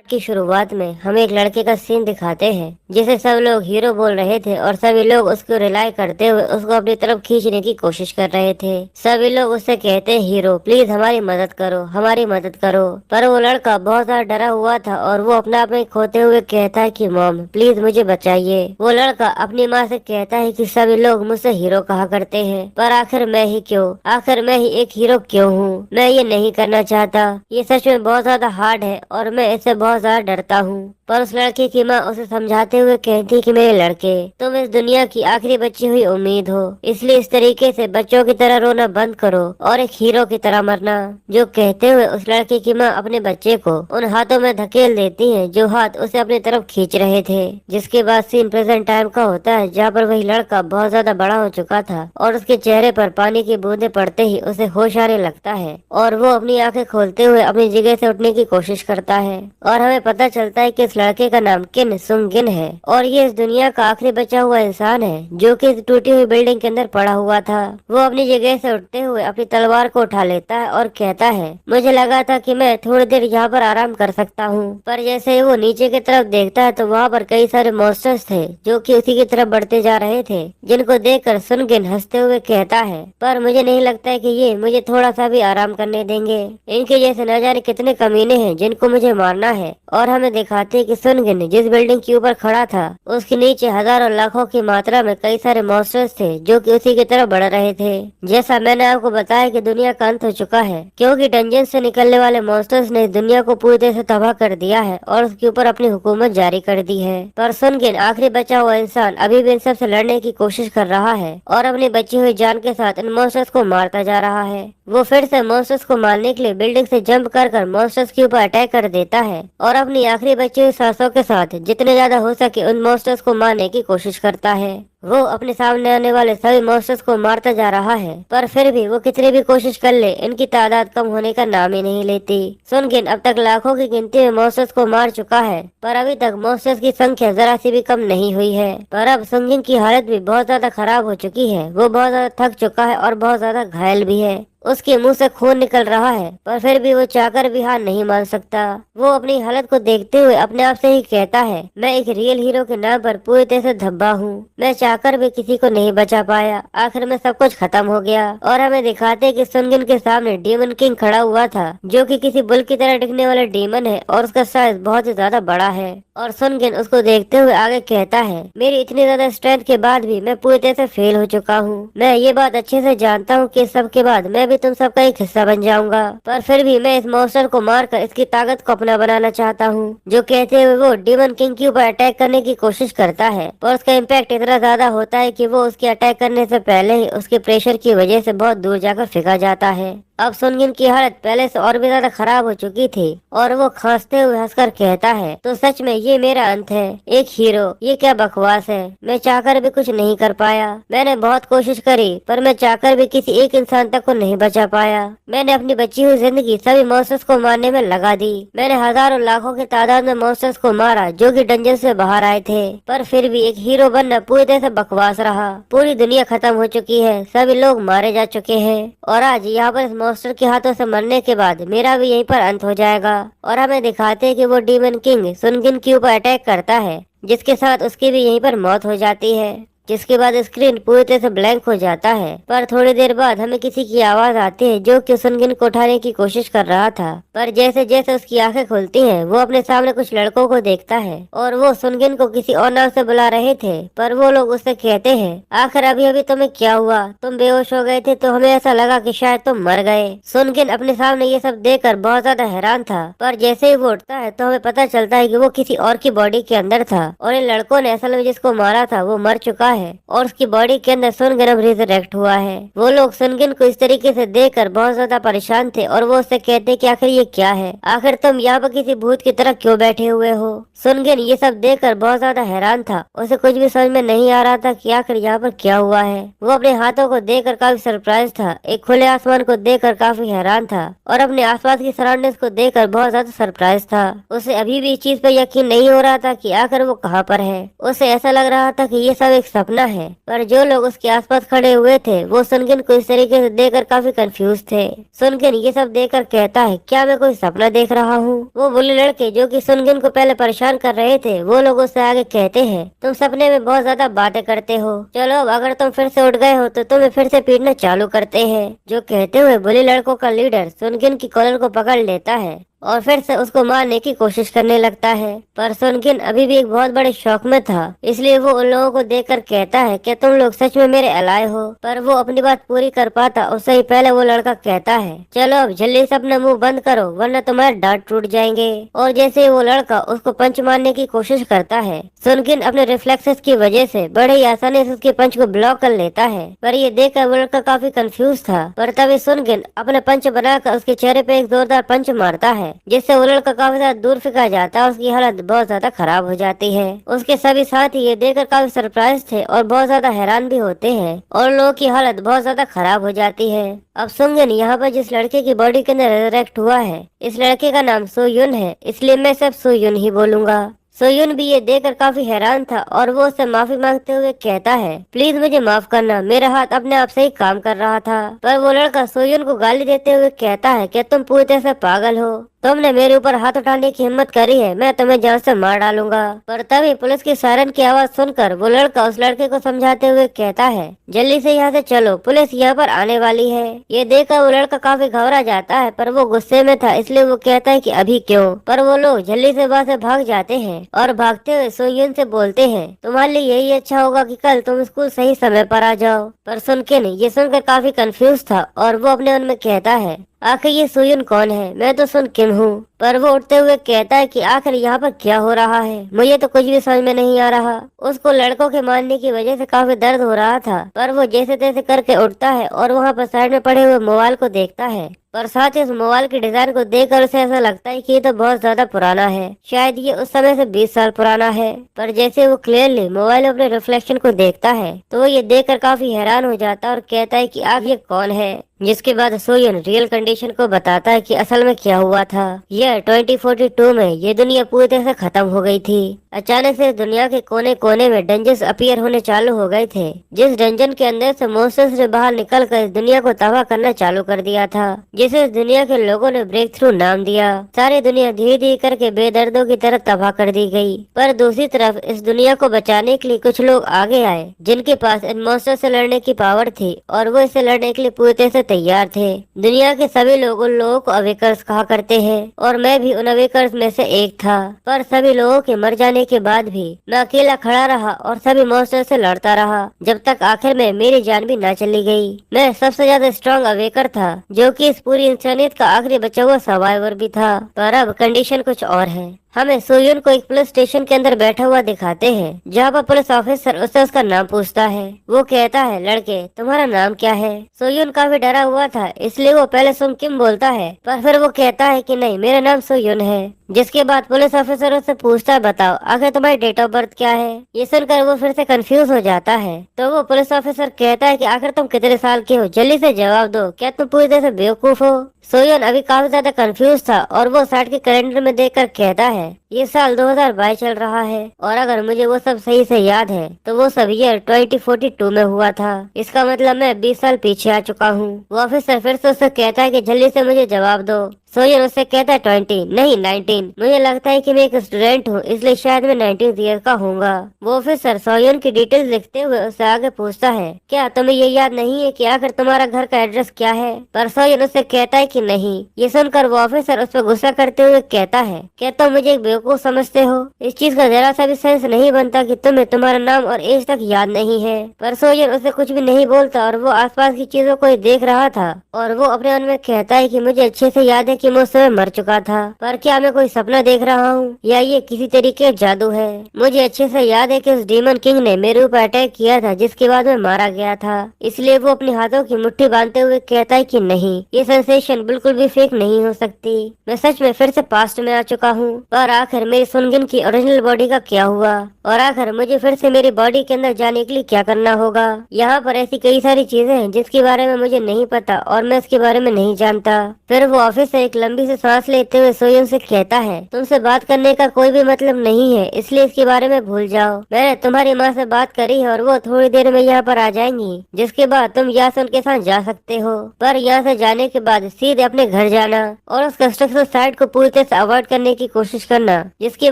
की शुरुआत में हमें एक लड़के का सीन दिखाते हैं जिसे सब लोग हीरो बोल रहे थे और सभी लोग उसको रिलाई करते हुए उसको अपनी तरफ खींचने की कोशिश कर रहे थे। सभी लोग उससे कहते हैं, हीरो प्लीज हमारी मदद करो, हमारी मदद करो। पर वो लड़का बहुत ज्यादा डरा हुआ था और वो अपना आप में खोते हुए कहता है कि मॉम प्लीज मुझे बचाइए। वो लड़का अपनी माँ से कहता है कि सभी लोग मुझसे हीरो कहा करते हैं, पर आखिर मैं ही क्यों, आखिर मैं ही एक हीरो क्यों हूँ। मैं ये नहीं करना चाहता, ये सच में बहुत ज्यादा हार्ड है और मैं इससे बहुत ज्यादा डरता हूँ। पर उस लड़के की माँ उसे समझाते हुए कहती कि मेरे लड़के, तुम इस दुनिया की आखिरी बची हुई उम्मीद हो, इसलिए इस तरीके से बच्चों की तरह रोना बंद करो और एक हीरो की तरह मरना। जो कहते हुए उस लड़के की माँ अपने बच्चे को उन हाथों में धकेल देती है जो हाथ उसे अपनी तरफ खींच रहे थे। जिसके बाद सीन प्रेजेंट टाइम का होता है जहाँ पर वही लड़का बहुत ज्यादा बड़ा हो चुका था और उसके चेहरे पर पानी की बूंदें पड़ते ही उसे होश आने लगता है और वो अपनी आंखें खोलते हुए अपनी जगह से उठने की कोशिश करता है। और हमें पता चलता है कि इस लड़के का नाम किन सुंग गिन है और ये इस दुनिया का आखिरी बचा हुआ इंसान है जो कि इस टूटी हुई बिल्डिंग के अंदर पड़ा हुआ था। वो अपनी जगह से उठते हुए अपनी तलवार को उठा लेता है और कहता है, मुझे लगा था कि मैं थोड़ी देर यहाँ पर आराम कर सकता हूँ। पर जैसे ही वो नीचे की तरफ देखता है तो वहाँ पर कई सारे मॉन्स्टर्स थे जो कि उसी की तरफ बढ़ते जा रहे थे, जिनको देखकर सुनगिन हंसते हुए कहता है, पर मुझे नहीं लगता है कि ये मुझे थोड़ा सा भी आराम करने देंगे। इनके जैसे न जाने कितने कमीने हैं जिनको मुझे मारना है। और हमें दिखाते हैं कि सुनगिन जिस बिल्डिंग के ऊपर खड़ा था उसके नीचे हजारों लाखों की मात्रा में कई सारे मॉन्स्टर्स थे जो कि उसी की तरफ बढ़ रहे थे। जैसा मैंने आपको बताया कि दुनिया का अंत हो चुका है क्योंकि डंजन से निकलने वाले मॉन्स्टर्स ने दुनिया को पूरी तरह से तबाह कर दिया है और उसके ऊपर अपनी हुकूमत जारी कर दी है। पर सुनगिन आखिरी बचा हुआ इंसान अभी भी इन सब से लड़ने की कोशिश कर रहा है और अपनी बची हुई जान के साथ इन मॉन्स्टर्स को मारता जा रहा है। वो फिर से मॉन्स्टर्स को मारने के लिए बिल्डिंग से जंप कर मॉन्स्टर्स के ऊपर अटैक कर देता है और अपनी आखिरी बची हुई सांसों के साथ जितने ज्यादा हो सके उन मॉन्स्टर्स को मारने की कोशिश करता है। वो अपने सामने आने वाले सभी मॉन्स्टर्स को मारता जा रहा है पर फिर भी वो कितनी भी कोशिश कर ले इनकी तादाद कम होने का नाम ही नहीं लेती। सुनगिन अब तक लाखों की गिनती में मॉन्स्टर्स को मार चुका है पर अभी तक मॉन्स्टर्स की संख्या जरा सी भी कम नहीं हुई है। पर अब सुनगिन की हालत भी बहुत ज्यादा खराब हो चुकी है, वो बहुत ज्यादा थक चुका है और बहुत ज्यादा घायल भी है। उसके मुंह से खून निकल रहा है पर फिर भी वो चाहकर भी हार नहीं मान सकता। वो अपनी हालत को देखते हुए अपने आप से ही कहता है, मैं एक रियल हीरो के नाम पर पूरी तरह से धब्बा हूँ, मैं चाहकर भी किसी को नहीं बचा पाया, आखिर में सब कुछ खत्म हो गया। और हमें दिखाते हैं कि सुनगिन के सामने डीमन किंग खड़ा हुआ था जो कि किसी बुल की तरह दिखने वाला डीमन है और उसका साइज बहुत ही ज्यादा बड़ा है। और सुनगिन उसको देखते हुए आगे कहता है, मेरी इतनी ज्यादा स्ट्रेंथ के बाद भी मैं पूरी तरह से फेल हो चुका हूँ। मैं ये बात अच्छे से जानता हूँ कि सब के बाद मैं भी तुम सबका एक हिस्सा बन जाऊंगा, पर फिर भी मैं इस मॉन्स्टर को मारकर इसकी ताकत को अपना बनाना चाहता हूँ। जो कहते हुए वो डीमन किंग के ऊपर अटैक करने की कोशिश करता है पर उसका इम्पैक्ट इतना ज्यादा होता है कि वो उसके अटैक करने से पहले ही उसके प्रेशर की वजह से बहुत दूर जाकर फेंका जाता है। अब सुनगिन की हालत पहले से और भी ज्यादा खराब हो चुकी थी और वो खांसते हुए हंसकर कहता है, तो सच में ये मेरा अंत है, एक हीरो, ये क्या बकवास है, मैं चाहकर भी कुछ नहीं कर पाया, मैंने बहुत कोशिश करी पर मैं चाहकर भी किसी एक इंसान तक को नहीं बचा पाया। मैंने अपनी बची हुई जिंदगी सभी मॉन्स्टर्स को मारने में लगा दी, मैंने हजारों लाखों की तादाद में मॉन्स्टर्स को मारा जो कि डंजन से बाहर आए थे, पर फिर भी एक हीरो बनना पूरी तरह से बकवास रहा। पूरी दुनिया खत्म हो चुकी है, सभी लोग मारे जा चुके हैं और आज यहाँ पर मॉन्स्टर के हाथों से मरने के बाद मेरा भी यहीं पर अंत हो जाएगा। और हमें दिखाते हैं कि वो डीमन किंग सुनगिन के ऊपर अटैक करता है जिसके साथ उसकी भी यहीं पर मौत हो जाती है। जिसके बाद स्क्रीन पूरी तरह से ब्लैंक हो जाता है पर थोड़ी देर बाद हमें किसी की आवाज आती है जो कि सुनगिन को उठाने की कोशिश कर रहा था। पर जैसे जैसे उसकी आंखें खुलती हैं वो अपने सामने कुछ लड़कों को देखता है और वो सुनगिन को किसी और नाम से बुला रहे थे पर वो लोग उससे कहते हैं, आखिर अभी अभी तुम्हें क्या हुआ, तुम बेहोश हो गए थे तो हमें ऐसा लगा कि शायद तुम मर गए। सुनगिन अपने सामने ये सब देखकर बहुत ज्यादा हैरान था पर जैसे ही वो उठता है तो हमें पता चलता है कि वो किसी और की बॉडी के अंदर था और इन लड़कों ने असल में जिसको मारा था वो मर चुका है और उसकी बॉडी के अंदर सुनगिन अब रिजरेक्ट हुआ है। वो लोग सुनगिन को इस तरीके से देखकर बहुत ज्यादा परेशान थे और वो उससे कहते कि आखिर ये क्या है, आखिर तुम यहाँ पर किसी भूत की तरह क्यों बैठे हुए हो। सुनगिन ये सब देखकर बहुत ज्यादा हैरान था, उसे कुछ भी समझ में नहीं आ रहा था कि आखिर यहाँ पर क्या हुआ है। वो अपने हाथों को देखकर काफी सरप्राइज था, एक खुले आसमान को देखकर काफी हैरान था और अपने आसपास की सराउंडिंग्स को देखकर बहुत ज्यादा सरप्राइज था। उसे अभी भी इस चीज पर यकीन नहीं हो रहा था कि आखिर वो कहाँ पर है। उसे ऐसा लग रहा था कि ये सब एक सपना है। पर जो लोग उसके आसपास खड़े हुए थे वो सुनगिन को इस तरीके से देखकर काफी कंफ्यूज थे। सुनगिन ये सब देखकर कहता है, क्या मैं कोई सपना देख रहा हूँ? वो बुरे लड़के जो कि सुनगिन को पहले परेशान कर रहे थे वो लोग उससे आगे कहते हैं, तुम सपने में बहुत ज्यादा बातें करते हो, चलो अब अगर तुम फिर से उठ गए हो तो तुम्हें फिर से पीटना चालू करते हैं। जो कहते हुए बुरे लड़कों का लीडर सुनगिन की कॉलर को पकड़ लेता है और फिर से उसको मारने की कोशिश करने लगता है। पर सुनगिन अभी भी एक बहुत बड़े शौक में था, इसलिए वो उन लोगों को देखकर कहता है कि तुम लोग सच में मेरे अलाय हो। पर वो अपनी बात पूरी कर पाता उससे ही पहले वो लड़का कहता है, चलो अब जल्दी से अपना मुंह बंद करो वरना तुम्हारे दांत टूट जाएंगे। और जैसे ही वो लड़का उसको पंच मारने की कोशिश करता है, सुनगिन अपने रिफ्लेक्सेस की वजह से बड़े ही आसानी से उसके पंच को ब्लॉक कर लेता है। पर ये देखकर वो लड़का काफी कंफ्यूज था। पर तभी सुनगिन अपने पंच बनाकर उसके चेहरे पे एक जोरदार पंच मारता है, जिससे वो लड़का काफी ज्यादा दूर फेंका जाता है। उसकी हालत बहुत ज्यादा खराब हो जाती है। उसके सभी साथी ये देखकर काफी सरप्राइज थे और बहुत ज्यादा हैरान भी होते हैं और लोगों की हालत बहुत ज्यादा खराब हो जाती है। अब सुनगिन यहाँ पर जिस लड़के की बॉडी के अंदर रिजरेक्ट हुआ है, इस लड़के का नाम सोयुन है, इसलिए मैं सब सोयुन ही बोलूंगा। सोयुन भी ये देखकर काफी हैरान था और वो उससे माफी मांगते हुए कहता है, प्लीज मुझे माफ करना, मेरा हाथ अपने आप से ही काम कर रहा था। पर वो लड़का सोयुन को गाली देते हुए कहता है कि तुम पूरी तरह से पागल हो, तुमने मेरे ऊपर हाथ उठाने की हिम्मत करी है, मैं तुम्हें जान से मार डालूंगा। पर तभी पुलिस की सायरन की आवाज सुनकर वो लड़का उस लड़के को समझाते हुए कहता है, जल्दी से यहाँ से चलो, पुलिस यहाँ पर आने वाली है। ये देखकर वो लड़का काफी घबरा जाता है, पर वो गुस्से में था इसलिए वो कहता है कि अभी क्यों। पर वो लोग जल्दी से वहाँ से भाग जाते हैं और भागते हुए सोयुन से बोलते हैं, तुम्हारे लिए यही अच्छा होगा कि कल तुम स्कूल सही समय पर आ जाओ। पर सुनके नहीं, ये सुनकर काफी कंफ्यूज था और वो अपने मन में कहता है, आखिर ये सोयुन कौन है? मैं तो सुन किम हूँ। पर वो उठते हुए कहता है कि आखिर यहाँ पर क्या हो रहा है, मुझे तो कुछ भी समझ में नहीं आ रहा। उसको लड़कों के मारने की वजह से काफी दर्द हो रहा था, पर वो जैसे तैसे करके उठता है और वहाँ पर साइड में पड़े हुए मोबाइल को देखता है। पर साथ ही उस मोबाइल के डिजाइन को देखकर उसे ऐसा लगता है कि ये तो बहुत ज्यादा पुराना है, शायद ये उस समय से 20 साल पुराना है। पर जैसे वो क्लियरली मोबाइल में अपने रिफ्लेक्शन को देखता है तो वो ये देखकर काफी हैरान हो जाता है और कहता है कि आखिर ये कौन है। जिसके बाद सोयुन रियल कंडीशन को बताता है कि असल में क्या हुआ था। यह 2042 में ये दुनिया पूरी तरह से खत्म हो गई थी। अचानक से दुनिया के कोने कोने में डंजन्स अपीयर होने चालू हो गए थे, जिस डंजन के अंदर से मॉन्स्टर्स ने बाहर निकल कर इस दुनिया को तबाह करना चालू कर दिया था, जिसे इस दुनिया के लोगों ने ब्रेक थ्रू नाम दिया। सारी दुनिया धीरे धीरे करके बेदर्दों की तरफ तबाह कर दी गई। पर दूसरी तरफ इस दुनिया को बचाने के लिए कुछ लोग आगे आए जिनके पास इन मॉन्स्टर से लड़ने की पावर थी और वो इससे लड़ने के लिए पूरी तरह से तैयार थे। दुनिया के सभी लोग उन लोगों को अवेकर्स कहा करते हैं और मैं भी उन अवेकर्स में से एक था। पर सभी लोगों के मर जाने के बाद भी मैं अकेला खड़ा रहा और सभी मॉन्स्टर से लड़ता रहा, जब तक आखिर में मेरी जान भी न चली गई। मैं सबसे ज्यादा स्ट्रॉन्ग अवेकर था, जो कि इस पूरी इंसानियत का आखिरी बचा हुआ सर्वाइवर भी था। पर अब कंडीशन कुछ और है। हमें सोयुन को एक पुलिस स्टेशन के अंदर बैठा हुआ दिखाते हैं, जहाँ पर पुलिस ऑफिसर उससे उसका नाम पूछता है। वो कहता है, लड़के तुम्हारा नाम क्या है? सोयुन काफी डरा हुआ था, इसलिए वो पहले सुन किम बोलता है, पर फिर वो कहता है कि नहीं, मेरा नाम सोयुन है। जिसके बाद पुलिस ऑफिसर उससे पूछता है, बताओ आखिर तुम्हारी डेट ऑफ बर्थ क्या है? ये सुनकर वो फिर से कंफ्यूज हो जाता है। तो वो पुलिस ऑफिसर कहता है कि आखिर तुम कितने साल के हो, जल्दी से जवाब दो, क्या तुम पूरी तरह से बेवकूफ हो? सोयुन अभी काफी ज्यादा कंफ्यूज था और वो साइड के कैलेंडर में देखकर कहता है, ये साल 2022 चल रहा है और अगर मुझे वो सब सही से याद है तो वो सब ईयर 2042 में हुआ था। इसका मतलब मैं 20 साल पीछे आ चुका हूँ। वो ऑफिसर फिर से उससे कहता है कि जल्दी से मुझे जवाब दो। सोयुन उससे कहता है 20 नहीं 19। मुझे लगता है कि मैं एक स्टूडेंट हूँ, इसलिए शायद मैं 19 ईयर का होऊंगा। वो ऑफिसर सोयुन की डिटेल्स लिखते हुए उससे आगे पूछता है, क्या तुम्हें ये याद नहीं है कि आखिर तुम्हारा घर का एड्रेस क्या है? पर सोयुन उससे कहता है कि नहीं। ये सुनकर वो ऑफिसर उस पर गुस्सा करते हुए कहता है, क्या तुम मुझे एक बेवकूफ समझते हो? इस चीज का जरा सा भी सेंस नहीं बनता कि तुम्हें तुम्हारा नाम और एज तक याद नहीं है। पर सोयुन उसे कुछ भी नहीं बोलता और वो आसपास की चीजों को ही देख रहा था और वो अपने मन में कहता है कि मुझे अच्छे से याद है कि मैं उस समय मर चुका था, पर क्या मैं कोई सपना देख रहा हूँ या ये किसी तरीके का जादू है? मुझे अच्छे से याद है कि उस डीमन किंग ने मेरे ऊपर अटैक किया था, जिसके बाद मैं मारा गया था। इसलिए वो अपने हाथों की मुट्ठी बांधते हुए कहता है कि नहीं, ये सेंसेशन बिल्कुल भी फेक नहीं हो सकती, मैं सच में फिर से पास्ट में आ चुका हूँ। पर आखिर मेरी सुनगिन की ओरिजिनल बॉडी का क्या हुआ और आखिर मुझे फिर से मेरी बॉडी के अंदर जाने के लिए क्या करना होगा? यहाँ पर ऐसी कई सारी चीजें हैं जिसके बारे में मुझे नहीं पता और मैं इसके बारे में नहीं जानता। फिर वो ऑफिस से एक लंबी सी सांस लेते हुए सोयुन से कहता है, तुमसे बात करने का कोई भी मतलब नहीं है, इसलिए इसके बारे में भूल जाओ। मैंने तुम्हारी माँ से बात करी है और वो थोड़ी देर में यहाँ पर आ जाएंगी, जिसके बाद तुम यहाँ से उनके साथ जा सकते हो। पर यहाँ से जाने के बाद सीधे अपने घर जाना और उस कंस्ट्रक्शन साइट को पूरी तरह से अवॉइड करने की कोशिश करना, जिसके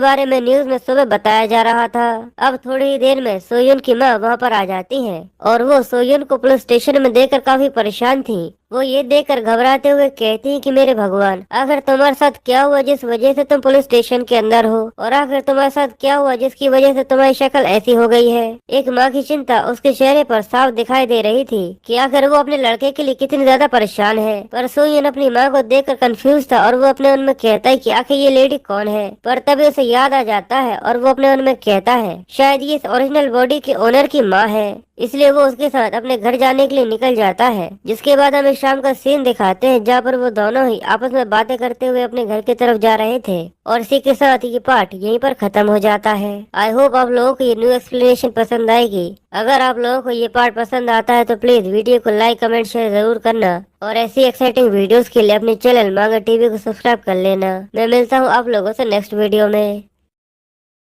बारे में न्यूज में सुबह बताया जा रहा था। अब थोड़ी ही देर में सोयुन की माँ वहाँ पर आ जाती है और वो सोयुन को पुलिस स्टेशन में देखकर काफी परेशान थी। वो ये देखकर घबराते हुए कहती है कि मेरे भगवान, आखिर तुम्हारे साथ क्या हुआ जिस वजह से तुम पुलिस स्टेशन के अंदर हो, और आखिर तुम्हारे साथ क्या हुआ जिसकी वजह से तुम्हारी शक्ल ऐसी हो गई है। एक माँ की चिंता उसके चेहरे पर साफ दिखाई दे रही थी कि आखिर वो अपने लड़के के लिए कितनी ज्यादा परेशान है। पर सोयन अपनी माँ को देखकर कंफ्यूज था और वो अपने मन में कहता है कि आखिर ये लेडी कौन है। पर तभी उसे याद आ जाता है और वो अपने मन में कहता है शायद ये इस ओरिजिनल बॉडी के ओनर की माँ है, इसलिए वो उसके साथ अपने घर जाने के लिए निकल जाता है। जिसके बाद हमें शाम का सीन दिखाते हैं जहाँ पर वो दोनों ही आपस में बातें करते हुए अपने घर की तरफ जा रहे थे। और इसी के साथ ये पार्ट यहीं पर खत्म हो जाता है। आई होप आप लोगों को ये न्यू एक्सप्लेनेशन पसंद आएगी। अगर आप लोगों को ये पार्ट पसंद आता है तो प्लीज वीडियो को लाइक कमेंट शेयर जरूर करना और ऐसी एक्साइटिंग वीडियोस के लिए अपने चैनल मांगा टीवी को सब्सक्राइब कर लेना। मैं मिलता हूँ आप लोगों से नेक्स्ट वीडियो में।